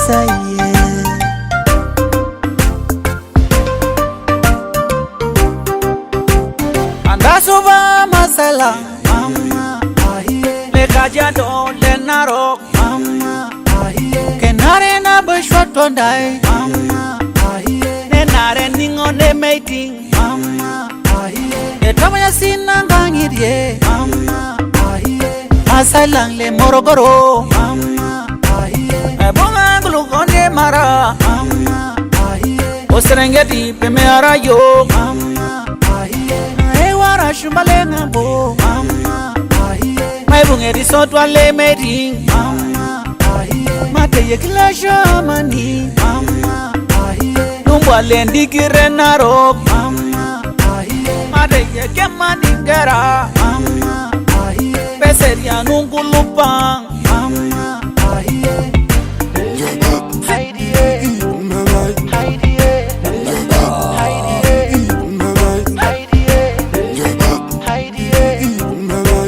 saye Andasuba masala mama ahiye Lekajado lenaro mama ahiye Kenare na bushwato ndai mama ahiye Nenare ningo ne meeting mama ahiye Etamanya sinangangirie mama ahiye Masalang le morogoro mama ahiye Ebonga glukonde mara mama ahiye Oserengeti pemeara yo mama ahiye Ewara shumbalenga bo mama ahiye Maibunge risotwa le meeting mama ahiye Mateye kila shamani mama ahiye Numbwa lendikire naro mama ahiye Mateye kemani ngera mama ahiye Peseria nungulupang